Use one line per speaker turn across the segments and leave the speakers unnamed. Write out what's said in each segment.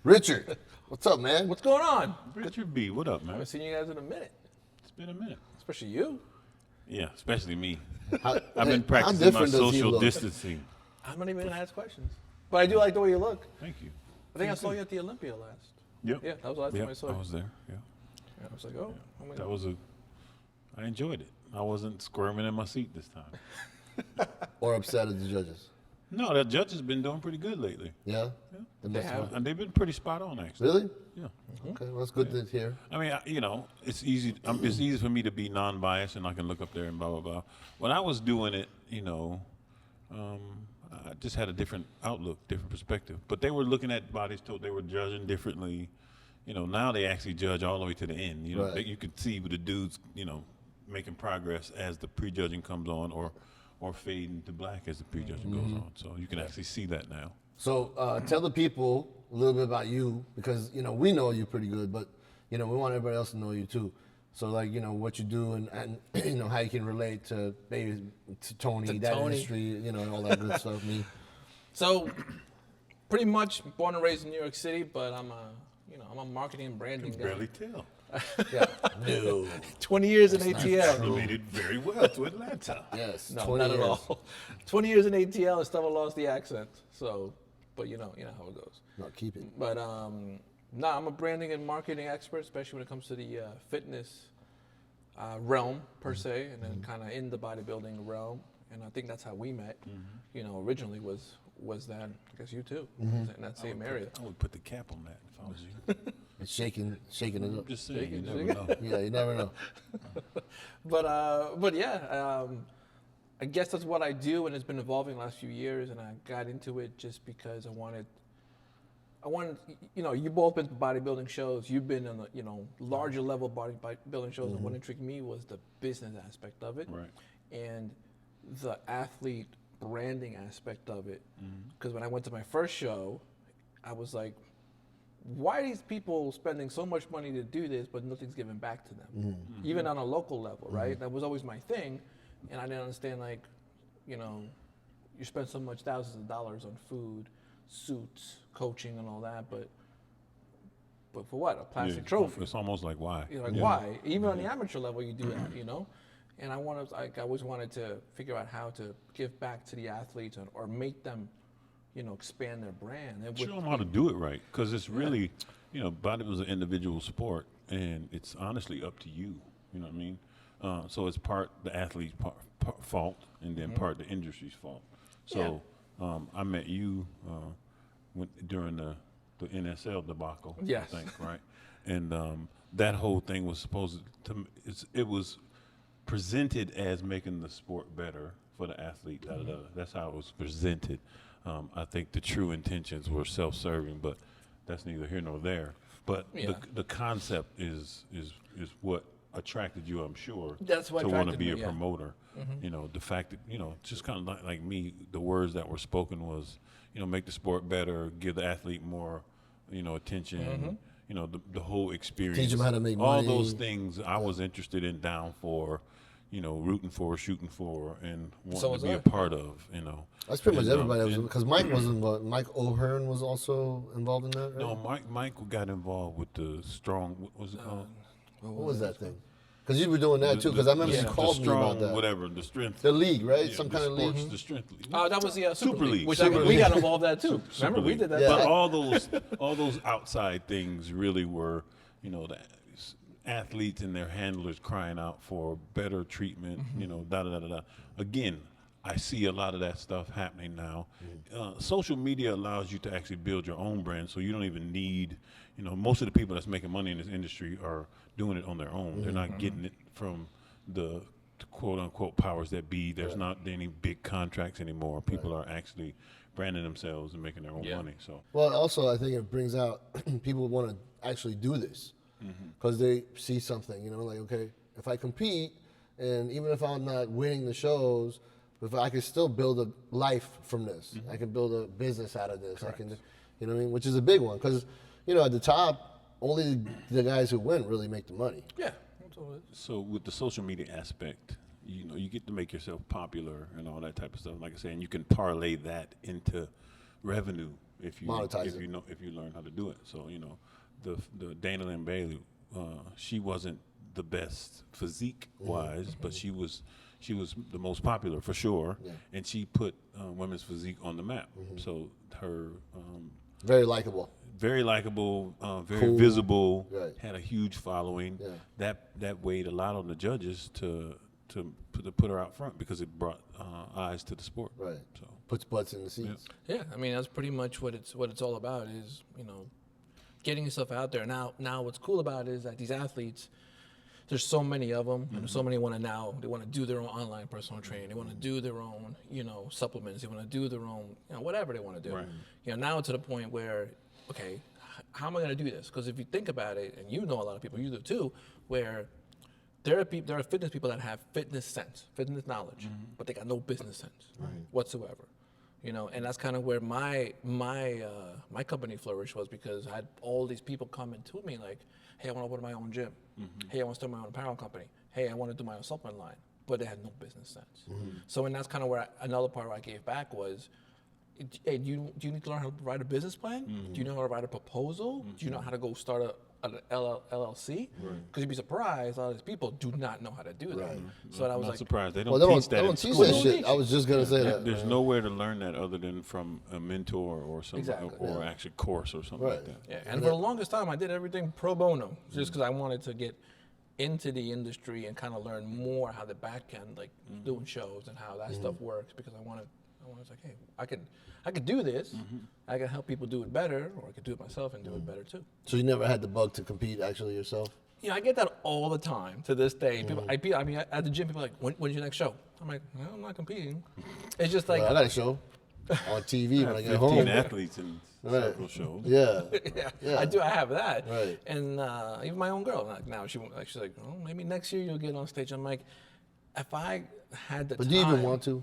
Richard, what's up, man?
What's going on?
Richard B, what up,
I
man?
haven't seen you guys in a minute,
It's been a minute.
especially you.
Yeah, especially me.
How,
I've been
how
practicing my
different does he
social
look?
distancing.
I'm not even gonna ask questions, but I do like the way you look.
Thank you.
I think I saw you at the Olympia last.
Yep.
Yeah, that was the last time I saw
I
you.
was there. Yeah.
Yeah, I was like, oh, my
That
God.
was I enjoyed it. I wasn't squirming in my seat this time.
Or upset at the judges?
No, the judge has been doing pretty good lately.
Yeah? They must
have.
And they've been pretty spot on, actually.
Really?
Yeah.
Okay, well, that's good to hear.
I mean, it's easy. It's easy for me to be non-biased, and I can look up there and blah blah blah. When I was doing it, I just had a different outlook, different perspective. But they were looking at bodies, they were judging differently. Now they actually judge all the way to the end.
Right.
You could see with the dudes, making progress as the prejudging comes on, or fading to black as the prejudging goes on. So you can actually see that now.
So tell the people a little bit about you, because, we know you pretty good, but, we want everybody else to know you too. So, like, what you do and how you can relate to maybe to Tony, that
Tony.
industry, all that good stuff. Me.
So, pretty much born and raised in New York City, but I'm a marketing and branding guy.
Barely tell.
Yeah. No.
20 years in
You
ATL.
made it very well to Atlanta.
Yes.
No,
20
not
years.
at all. 20 years in ATL and still lost the accent. So, but you know how it goes.
No, keep it.
But no, I'm a branding and marketing expert, especially when it comes to the fitness realm per se, and then kind of in the bodybuilding realm. And I think that's how we met. Originally was that, I guess you too, in that same area.
I would put the cap on that if I was you.
It's shaking it up.
Just saying, you
Shaking,
never know.
Yeah, you never know.
But yeah, I guess that's what I do, and it's been evolving the last few years. And I got into it just because I wanted. You both been to bodybuilding shows. You've been on the larger level bodybuilding shows, and what intrigued me was the business aspect of it,
Right.
and the athlete branding aspect of it. Because when I went to my first show, I was like, why are these people spending so much money to do this, but nothing's given back to them, even on a local level, right? That was always my thing, and I didn't understand, like, you spend so much thousands of dollars on food, suits, coaching, and all that, but for what? A plastic trophy.
It's almost like why?
Why? Even on the amateur level, you do that, And I always wanted to figure out how to give back to the athletes or make them, expand their brand. And
Show them how to do it right, because it's really, bodybuilding is an individual sport, and it's honestly up to you. You know what I mean? So it's part the athlete's fault, and then part the industry's fault. So I met you during the NSL debacle.
Yes.
I think, right? And that whole thing was supposed to. It was presented as making the sport better for the athlete. That's how it was presented. I think the true intentions were self-serving, but that's neither here nor there. But the concept is what attracted you, I'm sure,
That's what
to want to
attracted
be
me,
a promoter. The fact that, just kind of like me, the words that were spoken was, make the sport better, give the athlete more, attention, the whole experience.
Teach 'em how to make
all
money.
those things I was interested in, down for, rooting for, shooting for, and
So
wanting
was
to be
I.
a part of,
That's pretty much
And,
everybody.
and-
Because Mike was involved. Mike O'Hearn was also involved in that, right?
No, Mike got involved with the strong. What was it called?
What was that thing? Because you were doing that too. Because I remember you
the
called me
strong,
about that.
whatever, the strength.
The league, right?
Yeah,
Some
the
kind of
sports,
league.
The strength league.
that was the Super League, which
Super
we got
League.
involved in that too. Remember, we did that.
Yeah.
But all those outside things really were, the athletes and their handlers crying out for better treatment, da da da da da. Again, I see a lot of that stuff happening now. Social media allows you to actually build your own brand, so you don't even need, most of the people that's making money in this industry are doing it on their own. They're not getting it from the quote unquote powers that be. There's not any big contracts anymore. People are actually branding themselves and making their own money. So
Well, also, I think it brings out people want to actually do this because they see something, like, okay, if I compete and even if I'm not winning the shows, if I can still build a life from this, I can build a business out of this. I can, what I mean? Which is a big one because, at the top, only the guys who win really make the money.
Yeah. That's all it is.
So with the social media aspect, you get to make yourself popular and all that type of stuff. Like I said, and you can parlay that into revenue. if you
Monetize
if
it.
you know if you learn how to do it. So the Dana Lynn Bailey, she wasn't the best physique wise, but she was the most popular for sure, and she put women's physique on the map. So her
Very likable.
very likable, very
Cool.
visible,
Right.
had a huge following.
Yeah.
That weighed a lot on the judges to put her out front because it brought eyes to the sport.
Right.
So
Puts butts in the seats.
Yeah, I mean that's pretty much what it's all about is getting yourself out there. Now what's cool about it is that these athletes, there's so many of them, and so many want to do their own online personal training. They want to do their own supplements. They want to do their own whatever they want to do.
Right.
Now to the point where okay, how am I going to do this? Because if you think about it, and a lot of people, you do too, where there are fitness people that have fitness sense, fitness knowledge, but they got no business sense whatsoever. And that's kind of where my company flourished was because I had all these people coming to me like, hey, I want to open my own gym. Hey, I want to start my own apparel company. Hey, I want to do my own supplement line. But they had no business sense. So, and that's kind of where another part where I gave back was, hey, do you need to learn how to write a business plan? Do you know how to write a proposal? Do you know how to go start an LLC? Because you'd be surprised, a lot of these people do not know how to do that.
Right.
So I was
not
like,
surprised they don't
Well, they
teach
don't,
that
they
in
don't teach
school.
that
They don't
shit.
teach
I was just gonna say that.
There's nowhere to learn that other than from a mentor or some
Exactly.
or actual course or something like
Right.
that.
yeah. And for the longest time, I did everything pro bono, just because I wanted to get into the industry and kind of learn more how the back end, like doing shows and how that stuff works. Because I was like, hey, I could do this. I can help people do it better, or I could do it myself and do it better too.
So you never had the bug to compete actually yourself?
I get that all the time to this day. People, I mean, at the gym, people are like, when's your next show? I'm like, well, I'm not competing. It's just like,
Well, I got a show on TV when I get
15
home.
athletes in
Right.
several shows.
Yeah.
yeah, I do. I have that.
Right.
And even my own girl, like now she's like, oh, maybe next year you'll get on stage. I'm like, if I had the
But
time.
do you even want to?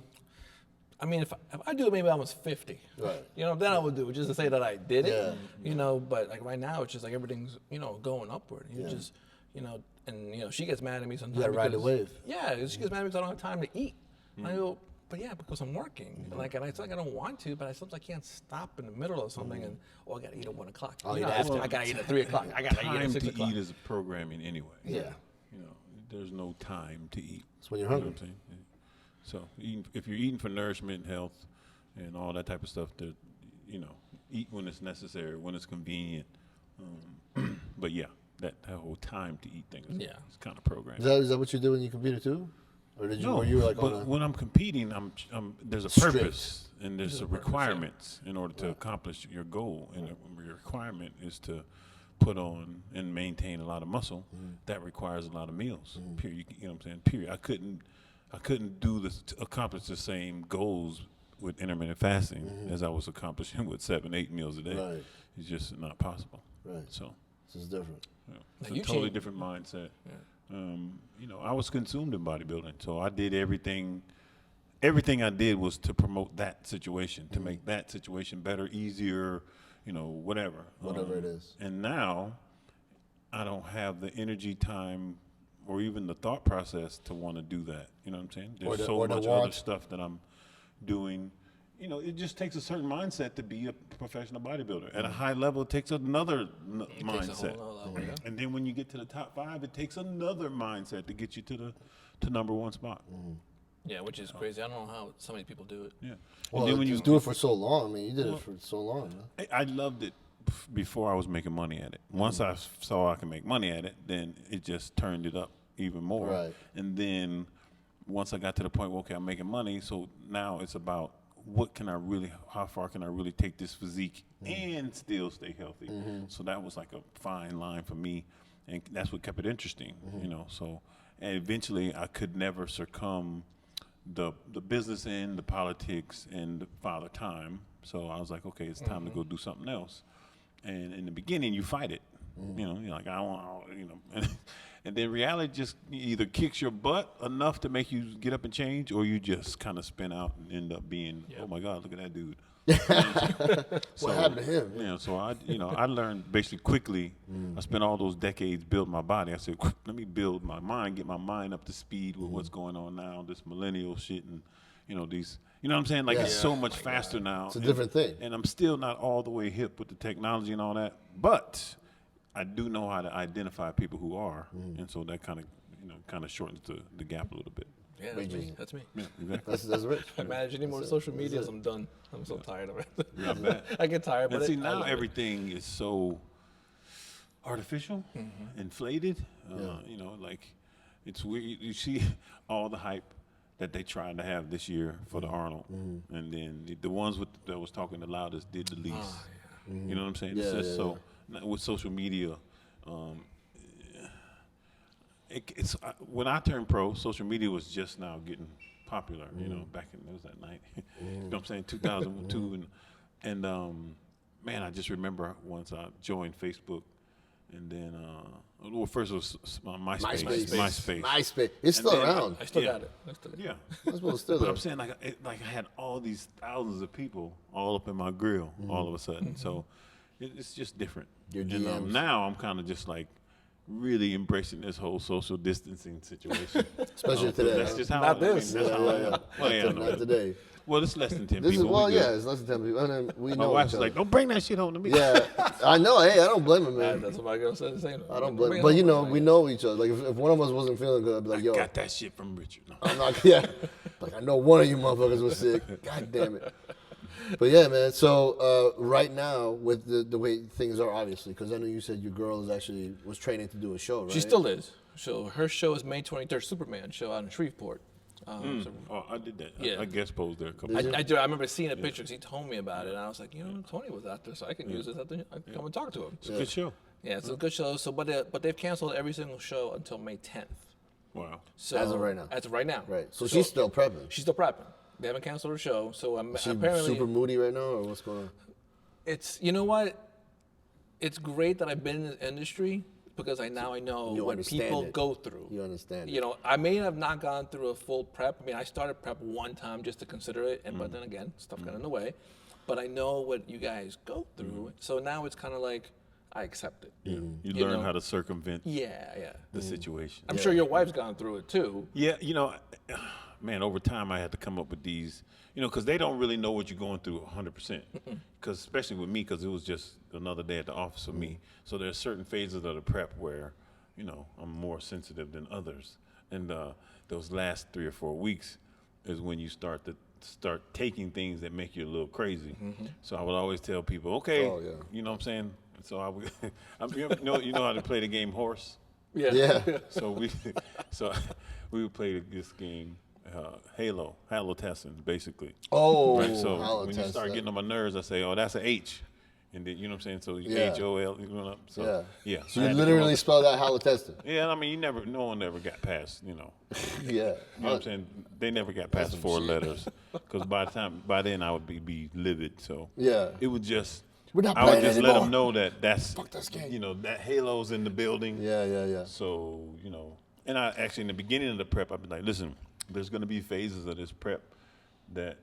I mean, if I do it, maybe I was 50.
Right.
Then I would do it just to say that I did it.
Yeah.
But like right now, it's just like everything's, going upward. You just, and she gets mad at me sometimes.
You gotta ride the
because-
wave.
Yeah, she gets mad at me because I don't have time to eat. And I go, but yeah, because I'm working. And it's like I don't want to, but sometimes I can't stop in the middle of something and I gotta eat at 1 o'clock.
Oh,
You
eat
know,
after.
I gotta eat at 3 o'clock. I gotta eat
Time
at 6
to
o'clock.
eat is programming anyway.
Yeah.
There's no time to eat.
It's when you're
You know
hungry.
what I'm saying? Yeah. So if you're eating for nourishment, health, and all that type of stuff, that eat when it's necessary, when it's convenient. But yeah, that whole time to eat thing is kind of programmed.
Is that what you do when you competed too? Or did you?
No,
or you were like
but
on a,
when I'm competing, there's a
Strict.
purpose and there's a requirements in order to accomplish your goal. And your requirement is to put on and maintain a lot of muscle. That requires a lot of meals. Period. You know what I'm saying? Period. I couldn't do this to accomplish the same goals with intermittent fasting as I was accomplishing with 7-8 meals a day.
Right.
It's just not possible.
Right.
So.
This is different.
Yeah.
Now
It's a
you
totally
change-
different mindset. I was consumed in bodybuilding, so I did everything. Everything I did was to promote that situation, to make that situation better, easier, whatever.
Whatever it is.
And now, I don't have the energy, time, or even the thought process to want to do that. You know what I'm saying?
Or
There's
the-
so
or the
much other
want.
stuff that I'm doing. It just takes a certain mindset to be a professional bodybuilder. At a high level, it takes another
Takes a
mindset.
whole nother level, yeah.
And then when you get to the top 5, it takes another mindset to get you to number 1 spot.
Yeah, which is crazy. I don't know how so many people do it.
Yeah.
Well,
and then when
just do it for so long. I mean, you did it for so long. Huh?
I loved it before I was making money at it. Once I saw I could make money at it, then it just turned it up even more.
Right.
And then once I got to the point where, okay, I'm making money, so now it's about how far can I really take this physique and still stay healthy? So that was like a fine line for me, and that's what kept it interesting, So, and eventually I could never succumb the business end, the politics, and the father time. So I was like, okay, it's time to go do something else. And in the beginning, you fight it. You're like, I want, and then reality just either kicks your butt enough to make you get up and change, or you just kind of spin out and end up being, oh my God, look at that dude.
What happened to him?
So I learned basically quickly. I spent all those decades building my body. I said, let me build my mind, get my mind up to speed with what's going on now, this millennial shit, and these. You know what I'm saying? Like
Yeah.
it's so much faster now.
It's a different thing.
And I'm still not all the way hip with the technology and all that, but I do know how to identify people who are, and so that kind of shortens the gap a little bit.
Yeah, that's me.
Yeah, exactly.
That's rich.
I manage any more social medias, I'm done. I'm so tired of it.
Yeah, I bet.
I get tired,
And
but
see,
I
now
love it.
everything is so artificial, inflated. Like it's weird. You see all the hype that they tried to have this year for the Arnold, and then the ones that was talking the loudest did the least. You know what I'm saying? It's
Yeah,
just so with social media. It's when I turned pro, social media was just now getting popular. Back in it was that night. You know what I'm saying? 2002, and man, I just remember once I joined Facebook, and then first it was MySpace.
MySpace. It's still
then
around.
I still
Yeah.
got it.
Yeah.
MySpace is still
But
there.
I'm saying like I had all these thousands of people all up in my grill all of a sudden. So it's just different.
Your
And
DMs.
now I'm kind of just like really embracing this whole social distancing situation.
Especially today.
That's just how
Not
I mean,
this.
that's how I am. Well, yeah,
Not
no.
today.
Well, it's less than 10
This is
people.
well,
We good.
yeah, it's less than 10 people. And then we
My
know
wife's
each other.
like, don't bring that shit home to me.
Yeah, I know. Hey, I don't blame him, man.
That's what my girl said. Same.
I don't blame. But we know each other. Like if one of us wasn't feeling good, I'd be like, yo,
Got that shit from Richard. No.
I'm not. Yeah, like I know one of you motherfuckers was sick. God damn it. But yeah, man. So right now, with the way things are, obviously, because I know you said your girl was training to do a show, right?
She still is. So her show is May 23rd, Superman show out in Shreveport. So
Oh, I did that.
Yeah.
I guest posed there a couple
I
times.
do. I remember seeing a picture because he told me about it, and I was like, Tony was out there, so I can use this. I can come and talk to him.
It's a good show.
Yeah, it's a good show. So, but they've canceled every single show until May 10th.
Wow.
So
As of right now.
As of right now.
Right. So she's still prepping.
She's still prepping. They haven't canceled her show, so
She
apparently
super moody right now, or what's going on?
it's what, it's great that I've been in the industry because I know
You
what
understand
people
it.
go through.
You understand it.
I may have not gone through a full prep. I mean, I started prep one time just to consider it, but then again, stuff got in the way. But I know what you guys go through, so now it's kind of like I accept it.
You
You
learn
know.
how to circumvent
Yeah.
the situation.
I'm sure your wife's gone through it too.
Yeah, man, over time I had to come up with these, because they don't really know what you're going through 100%. Because especially with me, because it was just another day at the office for me. So there's certain phases of the prep where, I'm more sensitive than others. And those last 3 or 4 weeks is when you start taking things that make you a little crazy. So I would always tell people, okay,
Oh, yeah.
you know what I'm saying? So I would, you know how to play the game horse?
Yeah.
So we would play this game, Halo testing, basically.
Oh,
Right. So
I'll
when you
attest
start
that.
getting on my nerves, I say, "Oh, that's an H," and then you know what I'm saying. So
Yeah.
HOL, you know. So yeah.
So
I
you
had to come
literally
up-
spelled out halotestin.
Yeah, I mean, no one ever got past,
Yeah.
You know what I'm saying? They never got past
some
4
shit.
letters, because by then I would be livid. So
Yeah.
it would just.
We're not
I would
playing
just let
anymore.
them know that that's
Fuck this game.
that Halo's in the building.
Yeah.
So, and I actually, in the beginning of the prep, I'd be like, listen, there's going to be phases of this prep that,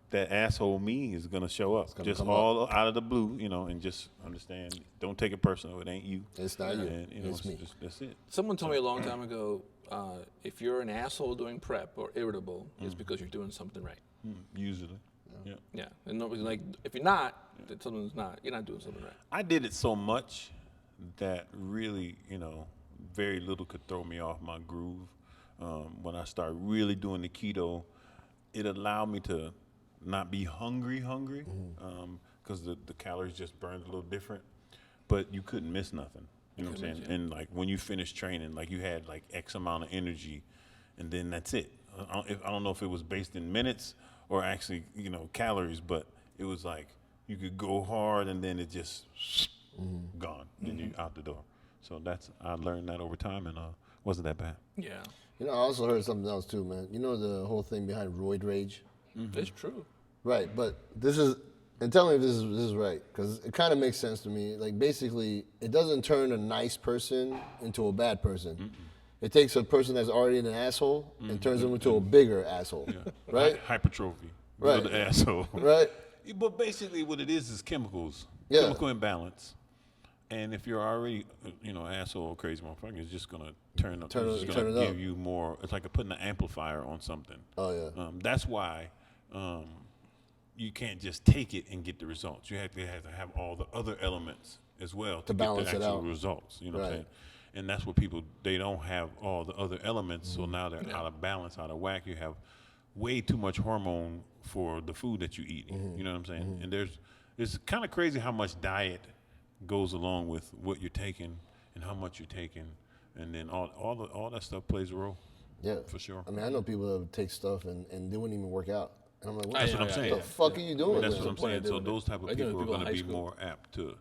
that asshole me is going to show up.
gonna
Just
come
all out of the blue, and just understand, don't take it personal. It ain't you.
It's not you.
And,
It's me.
that's it.
Someone told me a long time ago, if you're an asshole doing prep or irritable, it's because you're doing something right.
Usually. Yeah.
Yeah, and nobody's like, if you're not, then something's not. You're not doing something right.
I did it so much that really, very little could throw me off my groove. When I started really doing the keto, it allowed me to not be hungry, because the calories just burned a little different. But you couldn't miss nothing. You know what I'm saying? And like when you finish training, like you had like X amount of energy, and then that's it. I don't know if it was based in minutes or actually, calories, but it was like you could go hard and then it just gone, and you out the door. So I learned that over time, and wasn't that bad.
Yeah,
I also heard something else too, man. You know the whole thing behind roid rage?
it's true.
Right, but this is, and tell me if this is right, because it kind of makes sense to me. Like basically, it doesn't turn a nice person into a bad person. It takes a person that's already an asshole and turns them into a bigger asshole, right?
Hypertrophy.
Right.
The asshole.
Right.
But basically, what it is chemicals.
Yeah.
Chemical imbalance. And if you're already, asshole or crazy motherfucker, it's just gonna turn up.
Turn
It's
it-
just
turn
gonna
it
give
up.
you more. It's like putting an amplifier on something.
Oh yeah.
That's why you can't just take it and get the results. You have to have all the other elements as well to get
balance
the
it
actual
out.
results. You know what I'm
Right.
saying? And that's what people, they don't have all the other elements, so now they're out of balance, out of whack. You have way too much hormone for the food that you eat. You know what I'm saying? And it's kind of crazy how much diet goes along with what you're taking and how much you're taking, and then all that stuff plays a role.
Yeah.
For sure.
I mean, I know people that take stuff and they wouldn't even work out. And I'm like,
That's what I'm saying.
the fuck are you doing?
That's
man?
what I'm saying. So
doing it.
those type of
I do it
people
with
are
people in
going to
high
be
school.
more apt to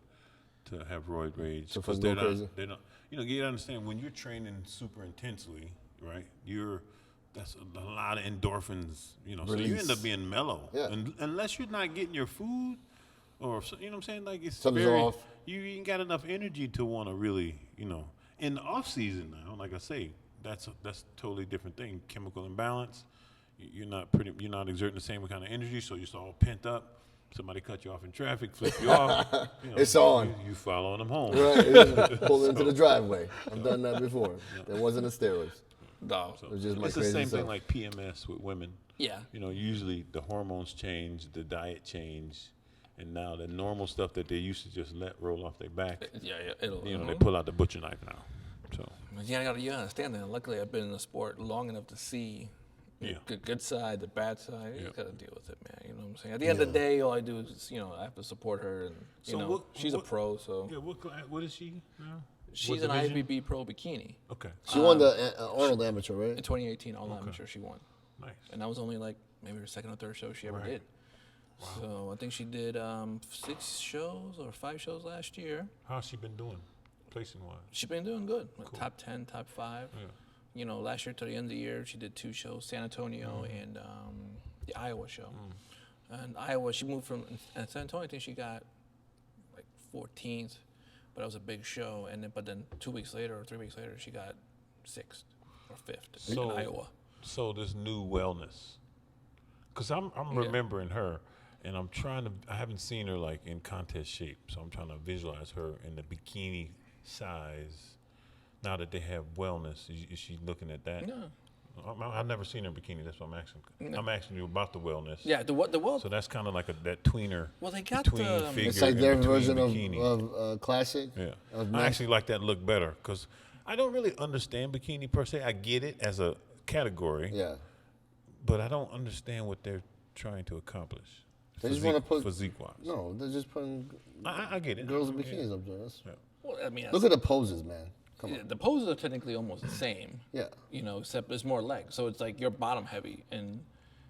have roid rage
To
because
fucking go crazy.
they're not. You got to understand when you're training super intensely, right? That's a lot of endorphins. So you end
Release.
up being mellow.
Yeah.
And unless you're not getting your food, or you know what I'm saying, like it's
Something's
very,
off.
You ain't got enough energy to want to really, in the off season now. Like I say, that's a totally different thing. Chemical imbalance. You're not exerting the same kind of energy, so you're all pent up. Somebody cut you off in traffic, flip you off.
It's on.
You following them home.
Right, just pull into the driveway. I've done that before. That wasn't a steroids.
No.
So
It was just my
it's the
crazy
same thing
self.
like PMS with women.
Yeah.
Usually the hormones change, the diet change, and now the normal stuff that they used to just let roll off their back,
Yeah. It'll.
they pull out the butcher knife now. So
You understand that. Luckily, I've been in the sport long enough to see
Yeah.
the good side, the bad side. You
Yeah.
just gotta deal with it, man. You know what I'm saying? At the end of the day, all I do is, I have to support her, and
So
she's a pro, so
yeah, what is she now?
she's
What
an
division?
IFBB pro bikini.
Okay,
She won the Arnold Amateur,
In
right?
2018, all amateur, she won,
nice.
and that was only like maybe her second or third show she ever
Right.
did. So I think she did 6 shows or 5 shows last year.
How's she been doing, placing wise?
She's been doing good, like top 10, top 5.
Yeah.
Last year to the end of the year, she did 2 shows, San Antonio and the Iowa show. And Iowa, she moved from San Antonio. I think she got like 14th, but it was a big show. But then 2 weeks later or 3 weeks later, she got 6th or 5th in Iowa.
So this new wellness, because I'm remembering her, and I haven't seen her like in contest shape, so I'm trying to visualize her in the bikini size. Now that they have wellness, is she looking at that?
No.
I've never seen her in bikini. That's what I'm asking.
No.
I'm asking you about the wellness.
Yeah, the world.
So that's kind of like that tweener.
Well, they got
between
the-
figure
It's like
and
their
between
version
bikini.
of classic.
Yeah,
Of
I
mass-
actually like that look better because I don't really understand bikini per se. I get it as a category,
Yeah.
but I don't understand what they're trying to accomplish.
They just wanna put-
physique-wise.
No, they're just putting
I get it.
girls in bikinis up there.
Yeah.
Well, I mean,
Look at the poses, man. Come
yeah,
on.
the poses are technically almost the same.
Yeah.
Except there's more legs. So it's like you're bottom heavy and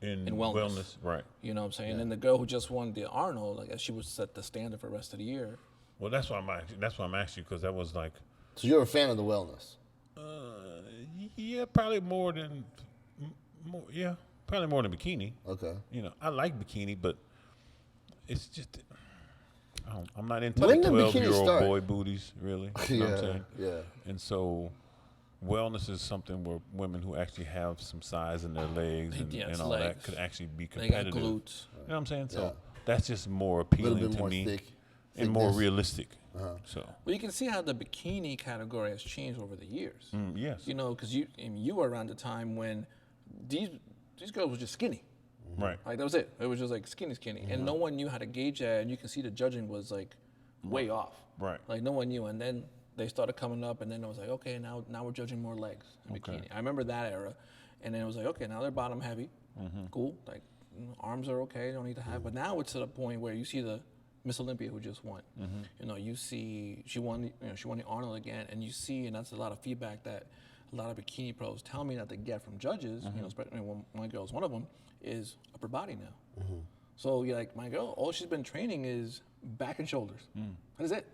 In
wellness.
right?
you know what I'm saying. And the girl who just won the Arnold, I guess she would set the standard for the rest of the year.
Well, that's why I'm asking because that was like,
So you're a fan of the wellness.
yeah, probably more than, probably more than bikini.
Okay.
I like bikini, but it's just. I'm not into
When
the
did bikini
12-year-old
start?
boy booties, really. You know what I'm
Yeah,
saying?
yeah.
And so, wellness is something where women who actually have some size in their legs and,
Yeah,
and
it's
all
legs.
that could actually be
They got
competitive.
glutes.
You know what I'm saying? So
Yeah.
that's just more
A little
appealing
bit
to
more
me
thick.
and more
thickness.
realistic. So
Well, you can see how the bikini category has changed over the years.
yes,
Because you were around the time when these girls were just skinny.
right.
Like that was it. It was just like skinny, and no one knew how to gauge that. And you can see the judging was like way off.
Right.
Like no one knew. And then they started coming up, and then it was like, okay, now we're judging more legs in bikini. I remember that era, and then it was like, okay, now they're bottom heavy, cool. Like arms are okay, don't need to have. But now it's to the point where you see the Miss Olympia who just won. You see she won. She won the Arnold again, and you see, and that's a lot of feedback that a lot of bikini pros tell me that they get from judges. Especially when my girl's one of them is upper body now. So you're like, my girl, all she's been training is back and shoulders. That is it.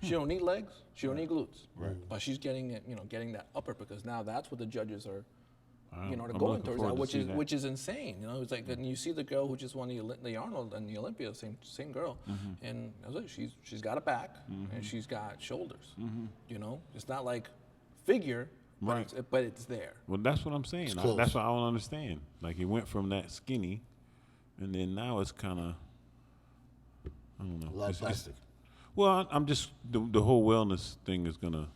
She don't need legs. She don't need glutes. Right. But she's getting it, getting that upper because now that's what the judges are, they're
I'm
going
looking
towards
forward
now,
to see that.
which is insane. It's like, and you see the girl who just won the Arnold and the Olympia, same girl, and that's it. She's got a back and she's got shoulders. It's not like figure,
Right.
but it's there.
Well, that's what I'm saying.
close.
That's what I don't understand. Like it went from that skinny, and then now it's kind of, I don't know.
A lot of plastic.
Well, I'm just the whole wellness thing is gonna.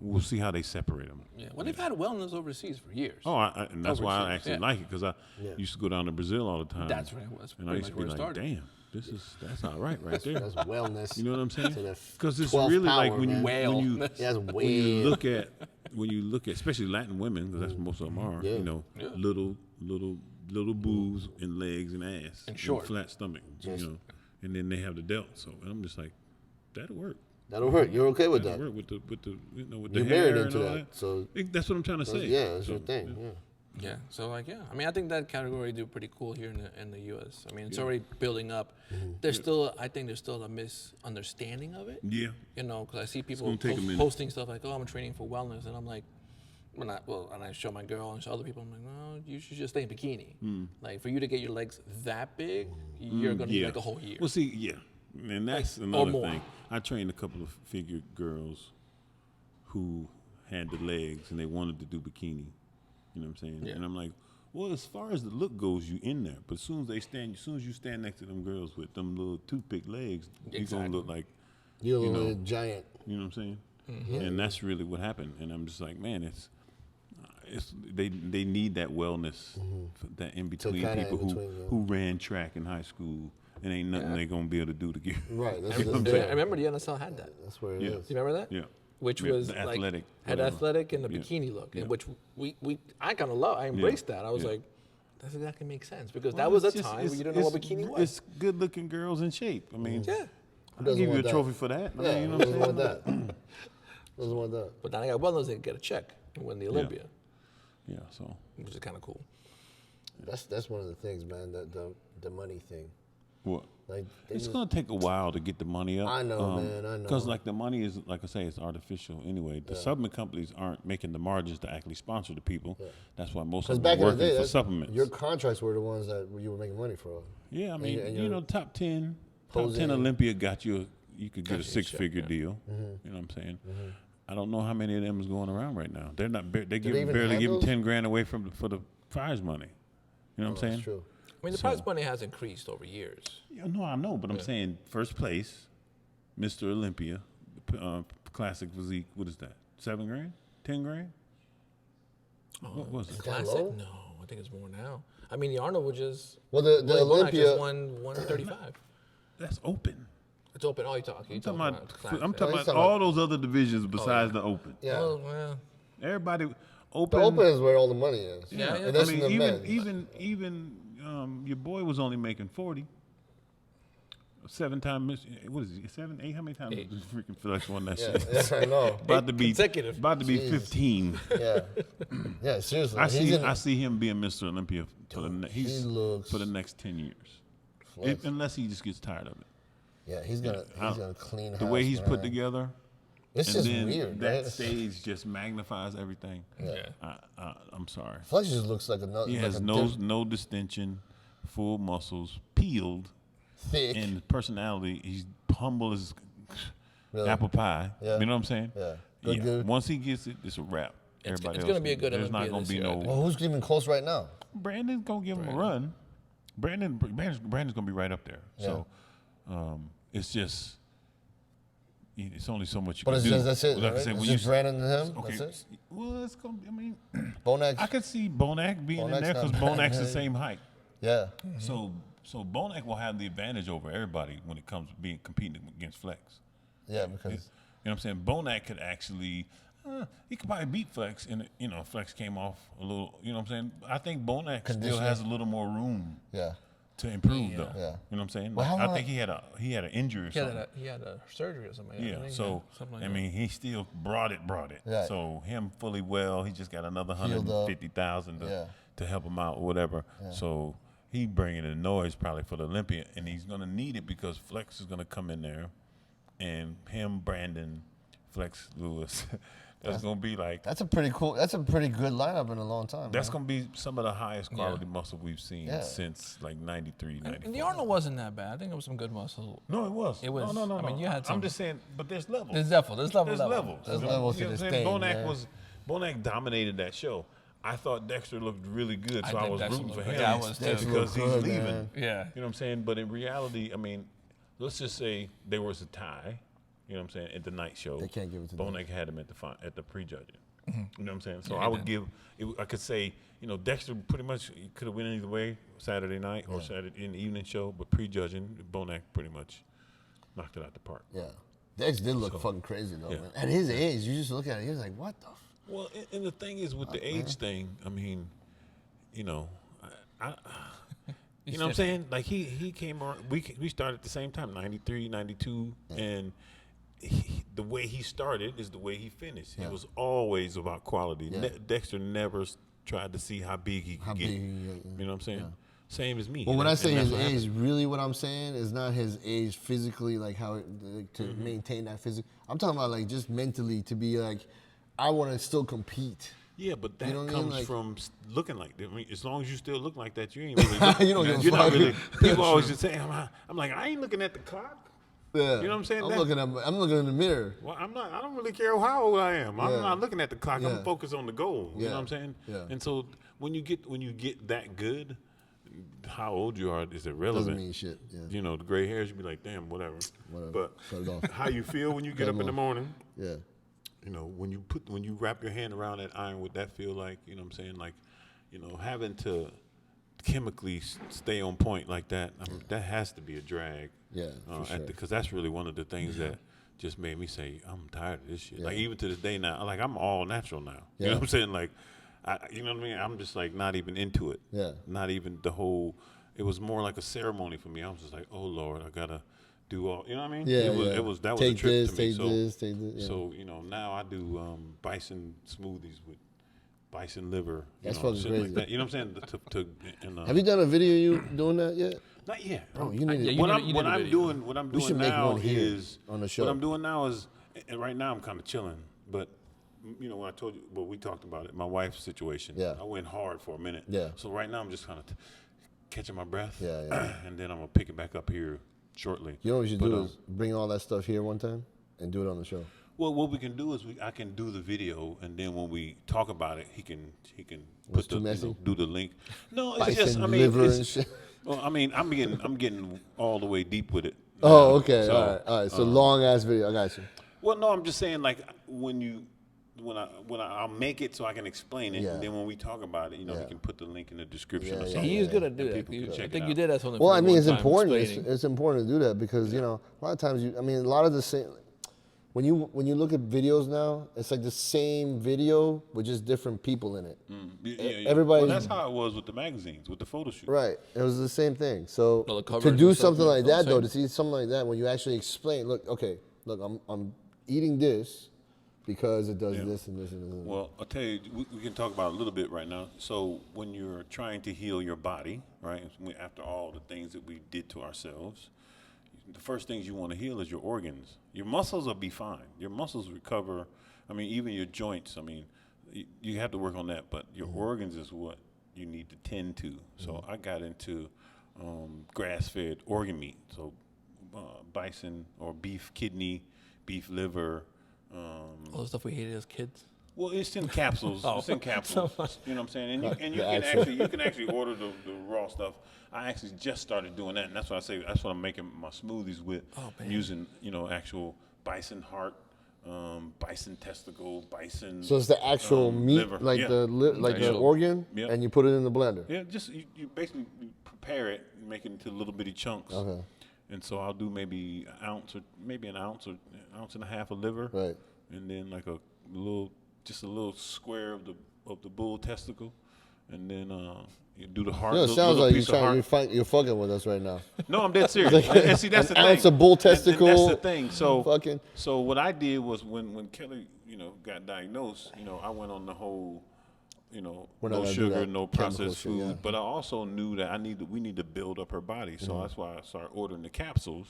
We'll see how they separate them.
Yeah. Well, they've had wellness overseas for years.
Oh, and that's why I
Overseas,
actually
yeah.
like it because I used to go down to Brazil all the time.
That's right. That's
And I
pretty
used
much
to be
where it
like,
started.
damn, that's all right there.
That's wellness.
You know what I'm saying?
To the
Because it's
12th
really like
power,
when
man.
you
That's
when you
whale.
look at especially Latin women because that's what most of them are.
Yeah.
You know, little boobs and legs and ass
And short.
flat stomach.
Just-
You know, and then they have the delt. So and I'm just like, that'll work.
That'll work. You're okay with
That'll
that.
work with the with
You're
the hair
married
and
into
all
that. So
That's what I'm trying to say.
yeah, that's
So,
your thing. Yeah.
Yeah. So like, yeah. I mean, I think that category do pretty cool here in the U.S. I mean, it's already building up. There's still, I think, there's still a misunderstanding of it.
Yeah.
You know, because I see people
gonna take a minute.
posting stuff like, "Oh, I'm training for wellness," and I'm like, and I show my girl and show other people. I'm like, "No, you should just stay in bikini. Like, for you to get your legs that big, you're gonna need like a whole year."
Well, see, yeah, and that's
Or
another
more.
thing. I trained a couple of figure girls who had the legs and they wanted to do bikini. You know what I'm saying?
Yeah.
And I'm like, well, as far as the look goes, you in there. But as soon as you stand next to them girls with them little toothpick legs, you're
Exactly.
gonna look like,
You're
You
a
know.
little giant.
you know what I'm saying? And that's really what happened. And I'm just like, man, it's they need that wellness, that in between
kinda
people
in between, yeah.
who ran track in high school. And ain't nothing they gonna be able to do to get.
Right. That's,
You know what I'm
that's,
saying?
I remember the NSL had that.
that's where it
Yeah.
is.
Do you remember that?
Yeah.
Which
Yeah,
was
the
like
athletic,
had
whatever.
athletic and the
Yeah.
bikini look,
Yeah.
and which I kind of love. I embraced that. I was
Yeah.
like, that exactly makes sense because that was a
It's just-
time
it's-
where you didn't know what
it's-
bikini was.
It's good looking girls in shape. I mean,
Yeah,
I'll
doesn't
give you a
want that?
trophy for that. I
Yeah.
mean, you know
Who
what
doesn't
I'm
want
saying?
that? Doesn't want that.
but then I got wellness. They get a check and win the Olympia,
Yeah, so
which is kind of cool.
That's one of the things, man. That the money thing.
what?
Like they
It's
just-
gonna take a while to get the money up.
I know, man, I know.
Because like the money is, like I say, it's artificial anyway. The supplement companies aren't making the margins to actually sponsor the people. That's why most
Because
of them
back
are
in the
working
day,
for supplements.
your contracts were the ones that you were making money for.
Yeah, I mean,
and
you
you're
know, top 10
posing.
Olympia got you. You could get
Got
a
you a
six-figure
check,
deal.
Mm-hmm.
You know what I'm saying? I don't know how many of them is going around right now. They're not. They give
even
barely
have
giving
those?
10 grand away for the prize money. You know what I'm saying?
That's true.
I mean, the prize money has increased over years.
Yeah, no, I know, but I'm saying first place, Mr. Olympia, classic physique. What is that? 7 grand? 10 grand? What was it?
that
Classic?
low?
No, I think it's more now. I mean, the Arnold was just
Well, the
Bonac
Olympia.
just won 135.
That's open.
It's open. Oh, you talking?
I'm talking about,
classic.
I'm talking
he's
about
talking
all those other divisions besides the open.
Yeah.
Oh, well,
Everybody
The
open.
open is where all the money is.
Yeah, yeah.
And
I
that's
mean,
in the men.
even your boy was only making 40. 7 times, what is it? 7, 8? How many times
Eight.
did freaking Flex won that
Yeah,
shit?
yes, I know.
About to be
consecutive.
About to be
Jesus.
15.
Yeah. Yeah, seriously.
I
He's
see.
in-
I see him being Mr. Olympia for
he looks
for the next 10 years,
Flex.
unless he just gets tired of it.
Yeah, he's gonna
I-
clean
The way
house,
he's
man.
put together,
It's
and
just
then
weird,
that
right?
stage just magnifies everything.
yeah.
I'm sorry.
Flex just looks like another.
He
like
has
a
no distension, full muscles, peeled,
thick.
and personality. He's humble as
Really?
apple pie.
Yeah.
You know what I'm saying?
Yeah. Good dude.
Once he gets it, it's a wrap.
It's
Everybody
gonna
else
be a good
There's not
Olympia
gonna
this
be
year, I
no.
think.
Well, who's even close right now?
Brandon's gonna give him a run. Brandon's gonna be right up there. So it's just it's only so much you
But
can
it's
do.
just, that's it.
Like I
right?
said,
It's
when
just
you
Brandon and him.
okay,
That's it.
well, it's gonna. I mean,
Bonac.
I could see Bonac being in
Bonac's
there because
not bad,
Bonac's the
man.
same height.
Yeah.
So Bonac will have the advantage over everybody when it comes to being competing against Flex.
Yeah, because
You know what I'm saying? Bonac could actually, he could probably beat Flex, and Flex came off a little. You know what I'm saying? I think Bonac still
Conditioning.
has a little more room
yeah.
to improve, though.
Yeah.
You know what I'm saying?
Well,
Like,
how
I
long-
think he had an injury or something.
He had a surgery or something.
Yeah,
think,
so
something like
I
that.
mean, he still brought it.
Right.
So him fully well, he just got another
Healed up.
$150,000
Yeah.
to help him out or whatever. So he bringing in noise probably for the Olympia, and he's gonna need it because Flex is gonna come in there, and him, Brandon, Flex Lewis, that's gonna be like
That's a pretty cool. That's a pretty good lineup in a long time.
that's
man.
gonna be some of the highest quality muscle we've seen
Yeah.
since like 93, 94.
And the Arnold wasn't that bad. I think it was some good muscle.
No, it was.
It was-
No.
I mean, you had some-
I'm just saying, but there's levels.
There's levels.
There's
There's
levels to
You
this
know what I'm
thing,
saying?
man.
Bonac dominated that show. I thought Dexter looked really good, so I
think
was
Dexter
rooting for
looked
him
good. Yeah, I was too.
because
Dexter
he's
looked good,
leaving.
man.
Yeah.
You know what I'm saying? But in reality, I mean, let's just say there was a tie. You know what I'm saying? At the night show,
They can't give it to them.
Bonek had him at the prejudging. You know what I'm saying? So I would give. I could say, Dexter pretty much could have went either way, Saturday night or Saturday in the evening show, but prejudging, Bonek pretty much knocked it out the park.
Yeah. Dex did look fucking crazy though, man. At his age, you just look at it, he was like, what the
Well, and the thing is with the age thing, I mean, I you know what I'm saying? Like he came around, we started at the same time, 93, 92, and the way he started is the way he finished. It was always about quality.
Yeah.
Dexter never tried to see how big he could get. You know what I'm saying?
Yeah.
Same as me.
Well, when I say his
that's what
age, really what I'm saying is not his age physically, like how to maintain that physical. I'm talking about like just mentally to be like, I want to still compete.
Yeah, but that
You know what I
comes
mean? Like-
from looking like that. I mean, as long as you still look like that, you ain't really.
You don't give a
You're not
fuck.
really. People always just say, I'm like, I ain't looking at the clock.
Yeah.
You know what I'm saying?
I'm
That-
looking in the mirror.
Well, I'm not. I don't really care how old I am. I'm
Yeah.
not looking at the clock.
Yeah.
I'm focused on the goal. You
Yeah.
know what I'm saying?
Yeah.
And so when you get that good, how old you are is irrelevant.
Doesn't mean shit. Yeah.
You know, the gray hairs, you be like, damn, whatever.
Whatever.
But
Cut it off.
how you feel when you get
Cut
up
them
in the
off.
morning,
Yeah.
when you wrap your hand around that iron, what that feel like? You know what I'm saying? Like, having to chemically stay on point like that, I mean, that has to be a drag.
Yeah, for sure.
Because that's really one of the things that just made me say, I'm tired of this shit. Like, even to this day now, like, I'm all natural now. You know
Yeah.
what I'm saying? Like, you know what I mean? I'm just, like, not even into it.
Yeah.
Not even the whole, it was more like a ceremony for me. I was just like, oh, Lord, I got to do all, you know what I mean?
Yeah,
That
yeah.
was a
Take
trip
this,
to me.
take
So,
this, take this. Yeah.
so, now I do bison smoothies with bison liver.
That's fucking
shit
crazy.
Like that. You know what I'm saying?
Have you done a video you doing that yet?
Not yet.
Bro, you need to.
you
What
need-
I'm
you need
what
a
I'm
video.
doing what I'm
We should
doing
make
now
one here
is
on the show.
What I'm doing now is, and right now I'm kind of chilling, but when I told you, well, we talked about it. My wife's situation.
Yeah.
I went hard for a minute.
Yeah.
So right now I'm just kind of catching my breath.
Yeah, yeah.
And then I'm gonna pick it back up here shortly.
You know what we should
But,
do is bring all that stuff here one time and do it on the show.
Well, what we can do is I can do the video, and then when we talk about it, he can
What's
put
too messy?
do the link. No, it's
Bison
just I mean,
liver
it's,
and shit.
well, I mean, I'm getting all the way deep with it.
Oh,
now.
okay.
So,
all right. So long ass video. I got you.
Well, no, I'm just saying like when I'll make it so I can explain it,
Yeah.
and then when we talk about it,
Yeah.
we can put the link in the description
Yeah,
or
yeah,
something.
He is good at
And
doing that.
people can
I
check
think
it
you
out.
did that something.
Well,
for
I
me
mean,
one
it's
time
important.
explaining.
It's important to do that because a lot of times a lot of the same. When you look at videos now, it's like the same video with just different people in it.
Yeah.
Everybody's-
Well, that's how it was with the magazines, with the photo shoot.
Right. It was the same thing. So
No, the covers
to
and
do
stuff,
something
yeah,
like
it's all
that
the
though,
same.
to see something like that when you actually explain, look, I'm eating this because it does this and this and this.
Well, I'll tell you, we can talk about it a little bit right now. So when you're trying to heal your body, right, after all the things that we did to ourselves, the first things you want to heal is your organs. Your muscles will be fine. Your muscles recover. I mean, even your joints. I mean, you have to work on that, but your organs is what you need to tend to. So I got into grass-fed organ meat. So bison or beef kidney, beef liver.
All the stuff we hated as kids.
Well, it's in capsules.
Oh.
It's in capsules. You know what I'm saying? And you can actually order the raw stuff. I actually just started doing that, and that's what I say. That's what I'm making my smoothies with,
man.
using actual bison heart, bison testicle, bison.
So it's the actual meat,
liver.
like
Yeah.
the
Actual-
organ,
Yeah.
and you put it in the blender.
Yeah, just you basically prepare it, you make it into little bitty chunks.
Okay.
And so I'll do maybe an ounce or an ounce and a half of liver,
Right.
and then like a little square of the bull testicle, and then you do the heart.
You know, it
little-
sounds
little
like
piece of heart.
you're fucking with us right now.
No, I'm dead serious. And see, that's
an
the thing.
ounce of bull
And
testicle,
that's the thing. So,
fucking-
so what I did was when Kelly, got diagnosed, I went on the whole,
We're not
no
gonna do
sugar,
that
no
chemical
processed
shit,
food.
yeah.
But I also knew that we need to build up her body. So that's why I started ordering the capsules,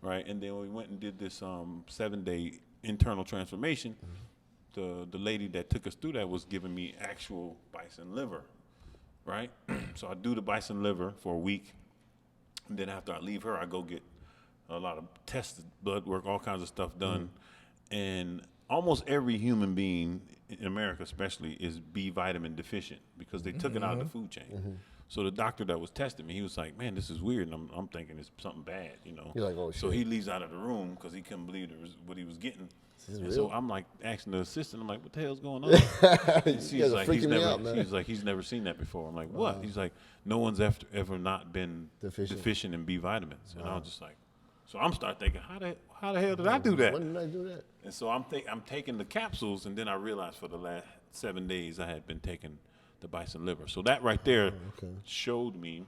right? And then we went and did this 7-day internal transformation. The lady that took us through that was giving me actual bison liver, right? So I do the bison liver for a week, and then after I leave her, I go get a lot of tests, blood work, all kinds of stuff done. And almost every human being in America especially is B vitamin deficient because they took it out of the food chain. So the doctor that was testing me, he was like, "Man, this is weird," and I'm thinking it's something bad, you know.
You're like, "Oh,
So
shit."
he leaves out of the room because he couldn't believe what he was getting.
This is
And
real?
so I'm like asking the assistant, I'm like, "What the hell's going on?"
You
She's
guys are
like,
freaking me out, man.
He's like, he's never seen that before. I'm like, what? He's like, no one's ever not been deficient in B vitamins. And I was just like, so I'm start thinking, how the hell did I do that?
When did I do that?
And so I'm taking the capsules, and then I realized for the last 7 days I had been taking the bison liver. So that right there showed me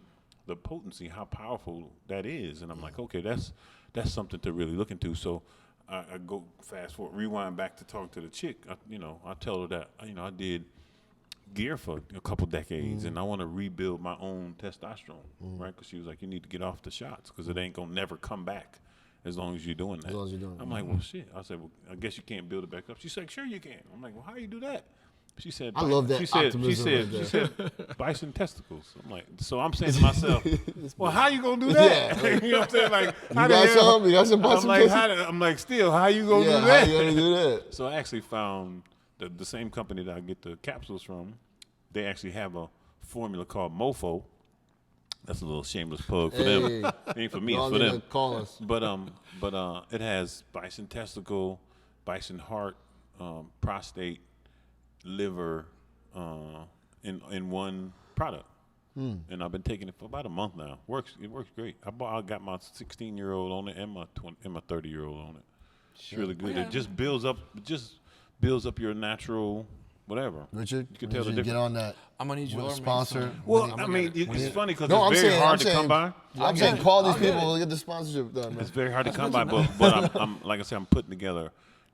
the potency, how powerful that is. And I'm like, okay, that's something to really look into. So I go fast forward, rewind back to talk to the chick. I tell her that I did gear for a couple decades, and I want to rebuild my own testosterone, right? Because she was like, you need to get off the shots because it ain't gonna never come back as long as you're doing that.
As long as you're doing it.
I'm like, well, shit. I said, well, I guess you can't build it back up. She's like, sure you can. I'm like, well, how you do that? She said,
I love that
She said,
optimism
she
right
said, bison testicles. I'm like, so I'm saying to myself, well, how you gonna do that?
Yeah.
You know what I'm saying? Like,
You got some bison
I'm like,
testicles?
I'm like, still, how you gonna do
Yeah,
that?
how you gonna do that?
So I actually found the same company that I get the capsules from. They actually have a formula called Mofo. That's a little shameless plug for them. It ain't for me, it's
Y'all
for
need
them.
to call us.
But it has bison testicle, bison heart, prostate, liver, in one product. And I've been taking it for about a month now. It works great. I got my 16-year-old on it and my 30-year-old on it. It's really good. It just builds up your natural whatever.
Richard,
you can
we
tell
need
the
you to get
difference.
on that.
I'm gonna need you
With a
to
sponsor.
Well, I mean, it's funny because
No,
it's very hard to
saying,
come by.
I'm saying call these people and get the sponsorship done, man.
It's very hard to come by, but I'm like I said, I'm putting together,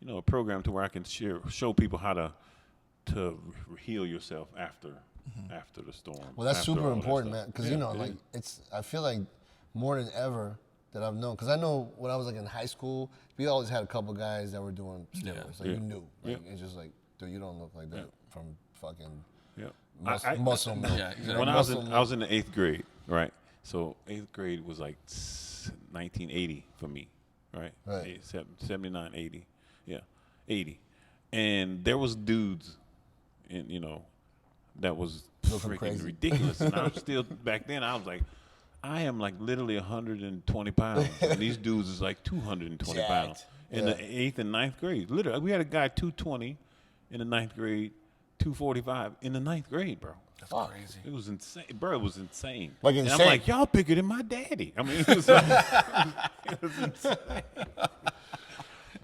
a program to where I can show people how to heal yourself after the storm.
Well, that's
after all
super
that
important,
stuff.
man. Because
Yeah,
I feel like more than ever that I've known. Because I know when I was like in high school, we always had a couple guys that were doing steroids. Like
Yeah.
you knew,
Yeah.
it's just like, dude, you don't look like that from fucking
Yeah.
muscle milk.
Yeah, exactly.
When I was in the 8th grade, right? So 8th grade was like 1980 for me, right?
Right.
79, 80, yeah, 80, and there was dudes, that was
Looking
freaking
crazy.
ridiculous. And I'm still back then. I was like, I am like literally 120 pounds, and these dudes is like 220
Jacked.
pounds in the 8th and 9th grade. Literally, we had a guy 220 in the 9th grade. 245 in the 9th grade, bro.
That's crazy.
It was insane, bro. It was insane.
Like
And
insane.
I'm like, y'all bigger than my daddy. I mean, it was, it was insane.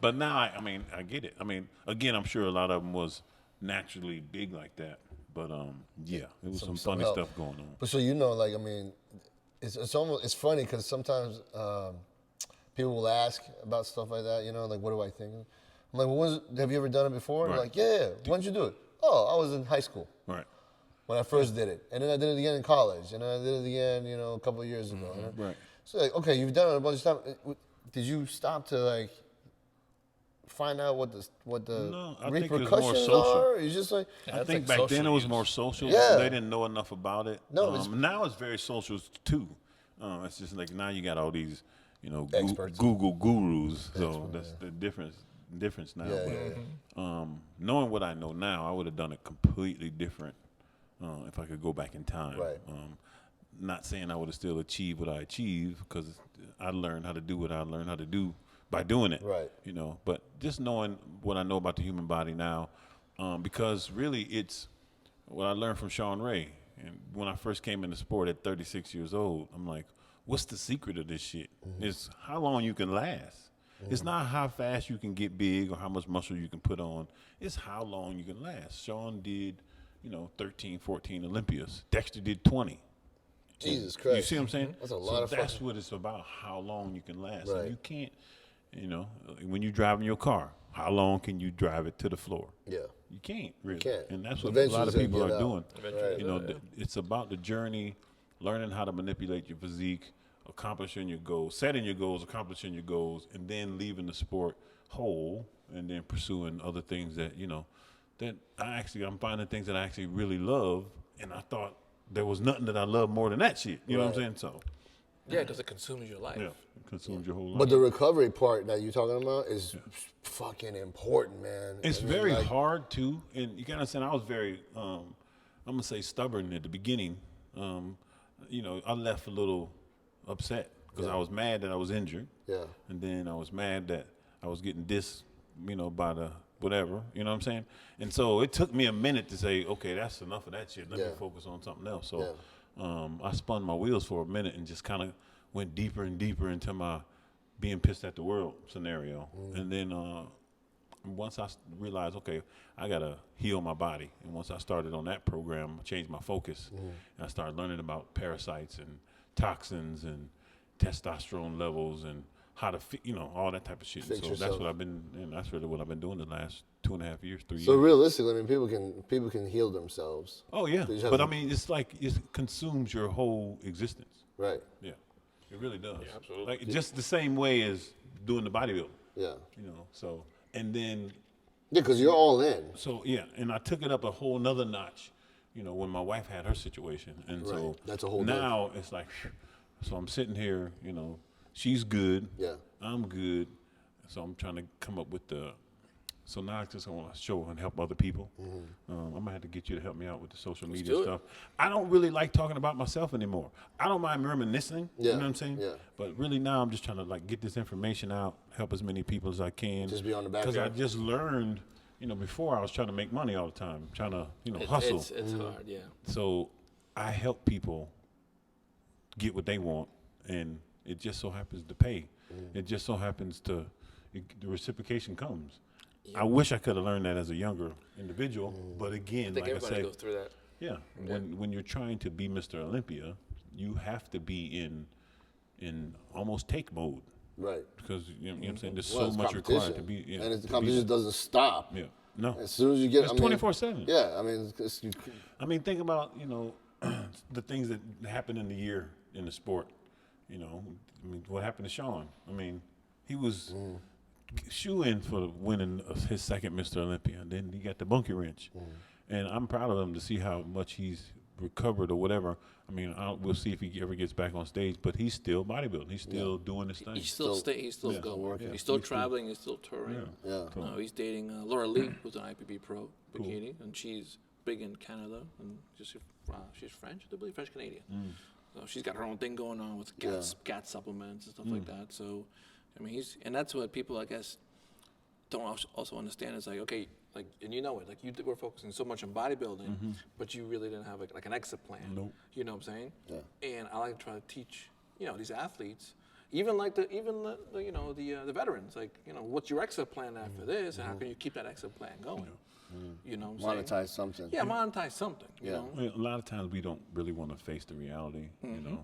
But now, I get it. I mean, again, I'm sure a lot of them was naturally big like that. But yeah, it was some funny
help.
stuff going on.
But so it's almost it's funny because sometimes people will ask about stuff like that. Like what do I think? I'm like, well, have you ever done it before?
Right.
They're like, yeah. When did you do it? Oh, I was in high school
Right.
when I first did it, and then I did it again in college, and then I did it again, a couple of years ago.
Right.
So like, okay, you've done it a bunch of times. Did you stop to like find out what the
No, I think it was more
repercussions
social.
are? It's just like
I
That's
think
like
back then
social
it was
use.
more social.
Yeah.
They didn't know enough about it.
No,
now it's very social too. It's just like now you got all these,
Experts.
Google gurus. So that's the difference now.
Yeah,
But,
yeah,
knowing what I know now, I would have done it completely different if I could go back in time.
Right.
Not saying I would have still achieved what I achieved because I learned how to do what I learned how to do by doing it.
Right.
But just knowing what I know about the human body now, because really it's what I learned from Sean Ray. And when I first came into sport at 36 years old, I'm like, what's the secret of this shit? It's how long you can last. It's not how fast you can get big or how much muscle you can put on. It's how long you can last. Sean did, 13, 14 Olympias. Dexter did 20.
Jesus
You
Christ.
see what I'm saying?
That's a lot of
That's
fucking-
what it's about, how long you can last.
Right.
And you can't, when you drive in your car, how long can you drive it to the floor?
Yeah.
You can't really.
can't.
And that's what
Eventually
a lot of
it's gonna
people
give
are
out.
doing.
Eventually,
It's about the journey, learning how to manipulate your physique, accomplishing your goals, setting your goals, accomplishing your goals, and then leaving the sport whole and then pursuing other things that, that I'm finding things that I actually really love. And I thought there was nothing that I love more than that shit. You know what I'm saying? So,
Yeah, because it consumes your life.
yeah, it consumes your whole life.
But the recovery part that you're talking about is fucking important, man.
It's
I mean,
very
like,
hard too, and you gotta understand. I was very, I'm gonna say stubborn at the beginning, I left a little upset because I was mad that I was injured.
Yeah.
And then I was mad that I was getting dissed, by the whatever, you know what I'm saying? And so it took me a minute to say, okay, that's enough of that shit. Let me focus on something else. So I spun my wheels for a minute and just kind of went deeper and deeper into my being pissed at the world scenario. And then once I realized, okay, I got to heal my body. And once I started on that program, I changed my focus. And I started learning about parasites and toxins and testosterone levels and how to, all that type of shit.
Fix
So
yourself.
that's what I've been, that's really what I've been doing the last 2.5 years, 3 years.
So realistically, I mean, people can heal themselves.
Oh, yeah.
They just have
But
to-
I mean, it's like it consumes your whole existence.
Right.
Yeah. It really does.
Yeah, absolutely.
Like just the same way as doing the bodybuilding,
Yeah.
So, and then
Yeah, because you're all in.
So yeah, and I took it up a whole nother notch, when my wife had her situation, and so
Right. That's a whole
now it's like, so I'm sitting here, she's good,
Yeah.
I'm good, so I'm trying to come up with the. So now I just want to show and help other people. I'm gonna have to get you to help me out with the social media
do it.
stuff. I don't really like talking about myself anymore. I don't mind reminiscing.
Yeah,
You know what I'm saying?
yeah.
But really now I'm just trying to get this information out, help as many people as I can.
Just be on the back
Because I
end.
just learned, before I was trying to make money all the time, trying to, hustle.
It's hard, yeah.
So I help people get what they want, and it just so happens to pay. It just so happens the reciprocation comes. I wish I could have learned that as a younger individual, but again,
I think
like I
everybody
said,
goes through that.
yeah, when you're trying to be Mr. Olympia, you have to be in almost take mode
Right.
because you know what I'm saying. There's
Well,
so
it's
much required to
competition.
be,
and it's, the
to be
competition
that.
doesn't stop.
Yeah, no,
As soon as you get,
it's
I mean,
24/7.
Yeah, I mean,
I mean, think about the things that happen in the year in the sport. What happened to Sean? I mean, he was shoe in for winning his second Mr. Olympia, and then he got the bunkie wrench. And I'm proud of him to see how much he's recovered or whatever. I mean, we'll see if he ever gets back on stage, but he's still bodybuilding. He's still doing his thing.
He's still going.
working.
He's still traveling. He's still touring.
Yeah.
He's dating Laura Lee, who's an IPB pro bikini, and she's big in Canada, and she's French, I believe, French Canadian. So she's got her own thing going on with GAT supplements and stuff like that. So, I mean, and that's what people, I guess, don't also understand is like, okay, and you know it, like you were focusing so much on bodybuilding, but you really didn't have like an exit plan.
Nope.
You know what I'm saying?
Yeah.
And I like to try to teach, these athletes, even like the veterans, like, what's your exit plan after this, and how can you keep that exit plan going? You know what I'm saying?
monetize something.
Yeah, monetize something. You know?
Well, a lot of times we don't really want to face the reality. You know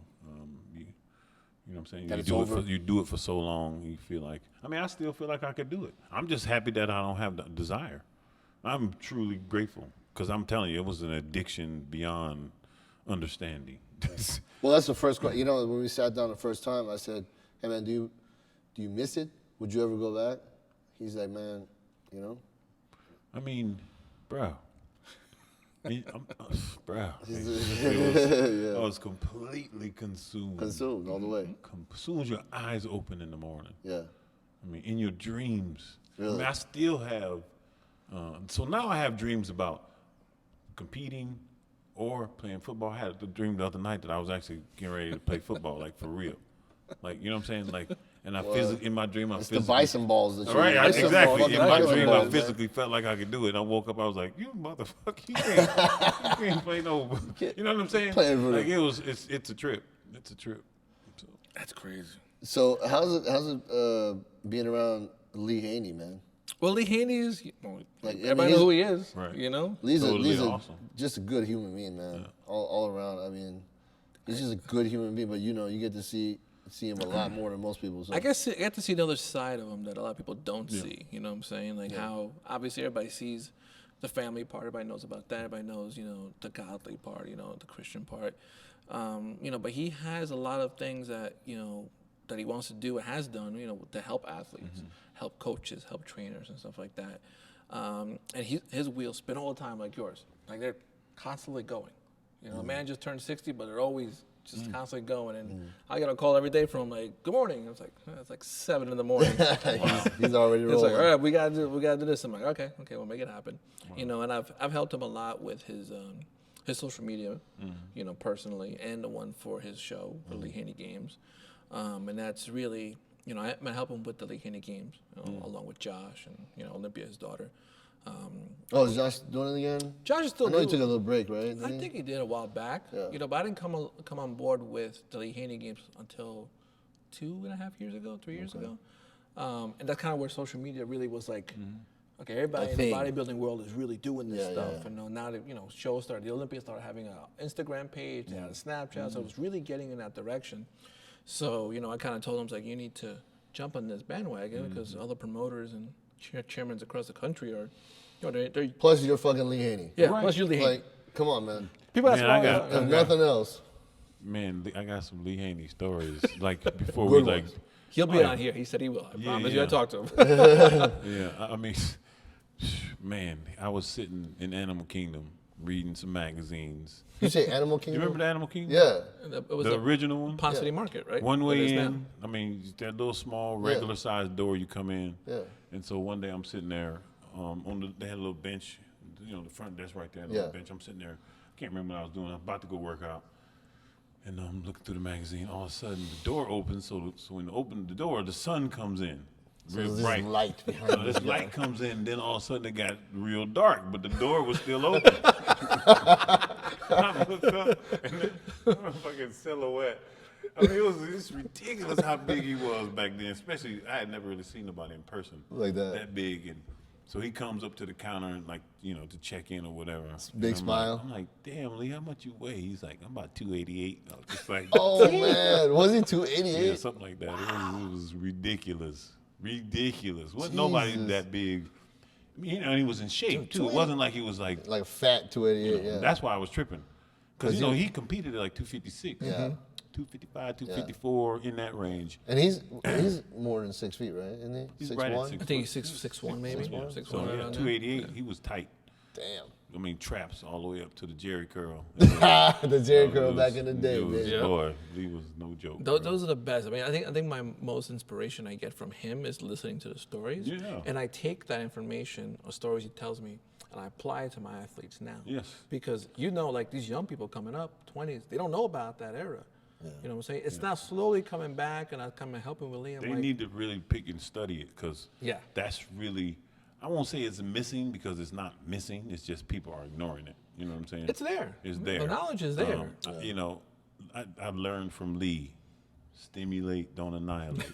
what I'm saying?
That
You
it's
do
over.
you do it for so long, you feel like. I mean, I still feel like I could do it. I'm just happy that I don't have the desire. I'm truly grateful because I'm telling you, it was an addiction beyond understanding.
Well, that's the first question. When we sat down the first time, I said, "Hey, man, do you miss it? Would you ever go back?" He's like, "Man,
I mean, bro. Bro, I was completely consumed.
consumed all the way."
As soon as your eyes open in the morning,
Yeah.
I mean, in your dreams. I
Really?
mean, I still have. So now I have dreams about competing or playing football. I had a dream the other night that I was actually getting ready to play football, like for real. Like, you know what I'm saying? Like, and I physically, in my dream, I
It's the
physically.
bison balls that you
Right,
bison
exactly.
balls.
In my
Bison
dream,
balls,
I
man.
physically felt like I could do it. And I woke up, I was like, "You motherfucker, you can't play no." You know what I'm saying?
Play for
Like it's a trip. It's a trip. So,
That's crazy.
So how's it being around Lee Haney, man?
Well, Lee Haney is,
Like, I mean,
everybody
he's-
know who he is,
Right.
Lee's
Totally
a
awesome.
just a good human being, man. All around. I mean, he's just a good human being. But you get to see him a lot more than most people. So.
I guess I get to see the other side of him that a lot of people don't see. You know what I'm saying? Like how obviously everybody sees the family part. Everybody knows about that. Everybody knows, the godly part. The Christian part. But he has a lot of things that that he wants to do and has done. To help athletes, help coaches, help trainers, and stuff like that. And his wheels spin all the time, like yours. Like they're constantly going. A man just turned 60, but they're always just constantly going. And I get a call every day from like, "Good morning." It's like 7 in the morning.
he's already
It's
rolling.
like, all right, we gotta do this. I'm like, okay, we'll make it happen. And I've helped him a lot with his his social media, you know, personally, and the one for his show for Lee Haney Games, and that's really, you know, I'm gonna help him with the Lee Haney Games, you know, along with Josh and, you know, Olympia, his daughter.
Oh, is Josh doing it again?
Josh is still
I know he
doing-
took a little break, right?
I
Didn't he?
think he did a while back.
Yeah.
You know, but I didn't come on board with the Lee Haney Games until 2.5 years ago, 3 years ago. And that's kind of where social media really was like, okay, everybody in the
thing.
bodybuilding world is really doing this
Yeah,
stuff.
yeah.
And now that, you know, shows started, the Olympians started having an Instagram page, they had a Snapchat, so it was really getting in that direction. So, you know, I kind of told him, like, you need to jump on this bandwagon because other promoters and chairmen across the country are, you know, they're
Plus, you're fucking Lee Haney.
yeah,
Right.
plus you Lee Haney.
Like, come on, man.
People ask
Man, I
why,
got-
If nothing else.
Man, I got some Lee Haney stories. Like before
Good
we like,
ones.
he'll be on here. He said he will. I
Yeah,
promise you.
yeah.
I talked to him.
yeah. I mean, man, I was sitting in Animal Kingdom reading some magazines.
You say Animal
You
Kingdom?
remember the Animal Kingdom?
Yeah.
It was
The
a
original one.
Pond City Market, right?
One
What it
way
is now.
in. I mean, that little small, regular sized door you come in.
Yeah.
And so one day I'm sitting there they had a little bench, you know, the front desk right there, the
Yeah.
little bench. I'm sitting there. Can't remember what I was doing. I was about to go work out. And I'm looking through the magazine. All of a sudden, the door opens. So when you open the door, the sun comes in.
So
Real
there's this
bright.
light behind
So
this
this
guy.
light comes in, then all of a sudden it got real dark, but the door was still open. I looked up, and the fucking silhouette. I mean, it's ridiculous how big he was back then. Especially, I had never really seen nobody in person
Like that.
That big, and so he comes up to the counter and like, you know, to check in or whatever.
Big
And
smile.
I'm like, damn, Lee, how much you weigh? He's like, I'm about 288. I was just like,
Oh, man. Was he 288?
yeah, something like that. It was ridiculous. Ridiculous. Wasn't nobody
Jesus.
that big. I mean, you know, and he was in shape too. It wasn't like he was like.
Like fat 288, yeah.
That's why I was tripping, because you
'Cause
know
you-
he competed at like 256,
Yeah.
255, 254 in that range.
And he's more than 6 feet, right? Isn't he?
He's
6'1"?
right at 6'.
I think he's 6'1", maybe. 6'1",
So
right
yeah,
around there.
288. He was tight.
Damn.
I mean, traps all the way up to the Jerry curl.
The Jerry
It
curl
was-
back in the day,
it was-
man.
Yeah.
Boy, Lee was no joke.
Those are the best. I mean, I think my most inspiration I get from him is listening to the stories.
Yeah.
And I take that information or stories he tells me and I apply it to my athletes now.
Yes.
Because you know, like these young people coming up, 20s, they don't know about that era. You know what I'm saying? It's now slowly coming back, and I come and helping with Liam.
They
like,
need to really pick and study it, because
Yeah.
that's really, I won't say it's missing, because it's not missing. It's just people are ignoring it. You know what I'm saying?
It's there.
It's
The
there.
knowledge is there.
You know, I've learned from Lee, stimulate, don't annihilate.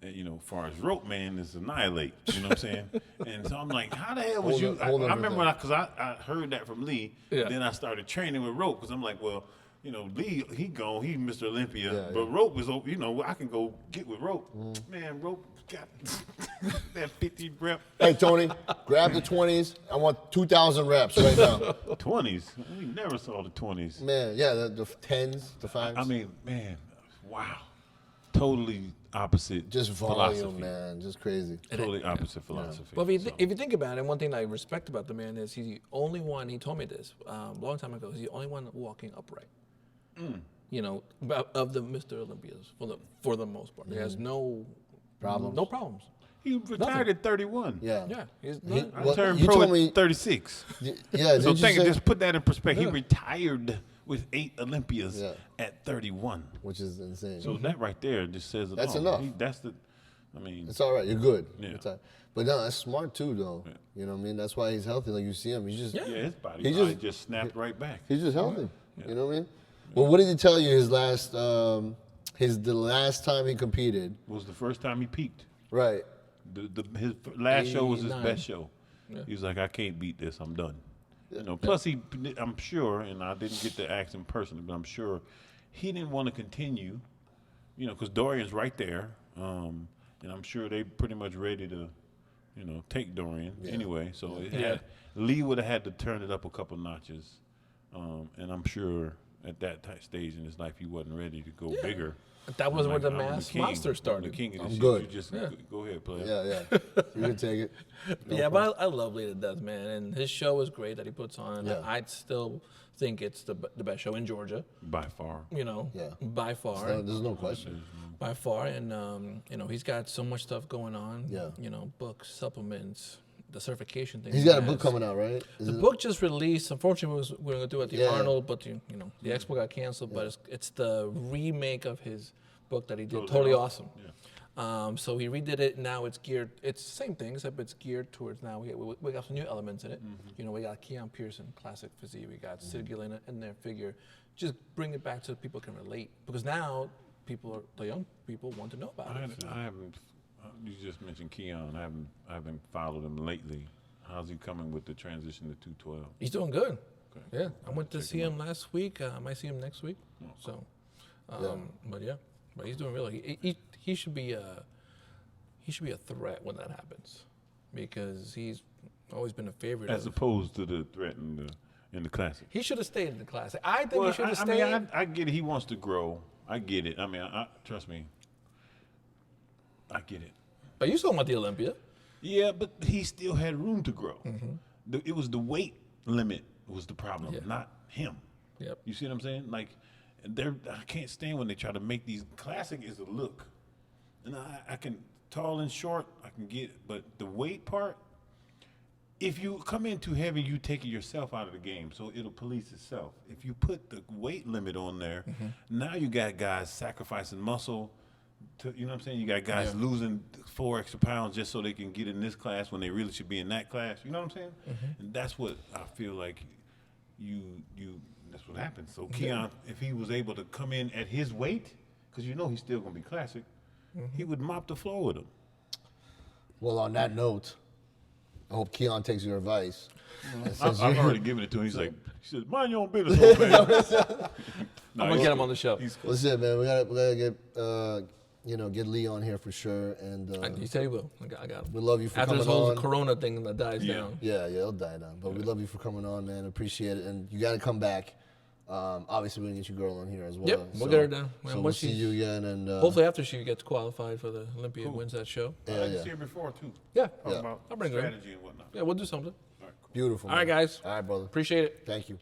And, you know, as far as rope man is annihilate. You know what I'm saying? And so I'm like, how the hell was you? I remember because I heard that from Lee.
Yeah.
Then I started training with rope, because I'm like, well, you know, Lee, he Mr. Olympia,
Yeah,
but
yeah.
rope is, you know, I can go get with rope. Man, rope got that 50 rep,
Hey, Tony, grab the 20s. I want 2,000 reps right now.
20s. We never saw the 20s.
Man, yeah, the 10s, the 5s.
I mean, man, wow. Totally opposite
just volume,
philosophy.
man. Just crazy.
Totally opposite philosophy.
Well, if you,
So,
if you think about it, one thing that I respect about the man is he's the only one, he told me this a long time ago, he's the only one walking upright. You know, of the Mr. Olympias, for the most part. He has no
Problems?
No problems.
he retired at 31.
Yeah.
Yeah. He's
He-
not,
I
Well,
turned
you
pro
told me-
at 36.
Yeah,
So
didn't you
think,
say,
just put that in perspective. He retired with 8 Olympias
Yeah.
at 31.
which is insane.
So that right there just says it
That's
all.
enough.
I mean,
It's all right. You're good.
Yeah.
It's all right. But no, that's smart too, though. You know what I mean? That's why he's healthy. Like you see him, he's just
yeah, his body
He
probably
just-
just snapped right back.
he's just healthy. You know what I mean? Well, what did he tell you his last the last time he competed?
Was the first time he peaked.
Right.
His last show was his
89.
best show. He was like, I can't beat this. I'm done. You know. Plus, I'm sure, and I didn't get to ask him personally, but I'm sure he didn't want to continue. You know, because Dorian's right there, and I'm sure they pretty much ready to, you know, take Dorian anyway. So Lee would have had to turn it up a couple notches, and I'm sure at that stage in his life he wasn't ready to go bigger.
that was where the
I'm
mass
king.
monster
I'm
started.
the king of
I'm
this shit.
good.
You just go ahead, player.
Yeah, yeah. You can take it.
Yeah, but I love Lee to death, man. And his show is great that he puts on.
Yeah.
I still think it's the best show in Georgia,
By far.
you know,
Yeah.
by far.
No, there's no question.
By far. And, you know, he's got so much stuff going on.
Yeah.
You know, books, supplements, the certification thing.
He's
he
got a book
has.
coming out, right?
The book just released. Unfortunately, we were going to do it at the
Yeah.
Arnold, but you know the expo got canceled. But it's the remake of his book that he did.
Oh,
Totally
yeah.
awesome. So he redid it. Now it's geared. It's the same thing, except it's geared towards now. We got some new elements in it. You know, we got Keon Pearson, classic physique. We got Sid Gillen in their figure. Just bring it back so people can relate. Because now the young people want to know about it.
I haven't. You just mentioned Keon. I haven't followed him lately. How's he coming with the transition to 212?
He's doing good.
Okay.
Yeah, I went to see him last week. I might see him next week. So, but he's doing really. He should be a threat when that happens, because he's always been a favorite.
As opposed to the threat in the classic.
He should have stayed in the classic. I think he should have stayed.
I get it. He wants to grow. I get it. I mean, trust me. I get it.
But you saw him at the Olympia.
Yeah, but he still had room to grow. It was the weight limit was the problem, not him.
Yep.
You see what I'm saying? Like, I can't stand when they try to make these. Classic is a look, and I can tall and short. I can get, but the weight part. If you come in too heavy, you taking yourself out of the game, so it'll police itself. If you put the weight limit on there, now you got guys sacrificing muscle. You know what I'm saying? You got guys losing 4 extra pounds just so they can get in this class when they really should be in that class. You know what I'm saying? And that's what I feel like that's what happens. So Keon, if he was able to come in at his weight, because you know he's still going to be classic, he would mop the floor with him.
Well, on that note, I hope Keon takes your advice.
I've already given it to him. He's like, he says, mind your own business, old man.
I'm gonna get him on the show.
He's cool.
Listen, man, we gotta get Lee on here for sure, and
He said he will. I got him.
we love you for
After
coming
this whole
on.
Corona thing that dies down.
Yeah, he'll die down. But we love you for coming on, man. Appreciate it, and you got to come back. Obviously, we're gonna get your girl on here as well.
Yep, we'll get her down.
So
And
we'll
once
see
she's-
you again, and
Hopefully after she gets qualified for the Olympia and wins that show.
I didn't see her before, too.
Yeah.
Talk about
I'll bring her in.
strategy and whatnot.
Yeah, we'll do something.
All right, cool.
beautiful.
All right,
man.
guys.
All right, brother.
Appreciate it.
Thank you.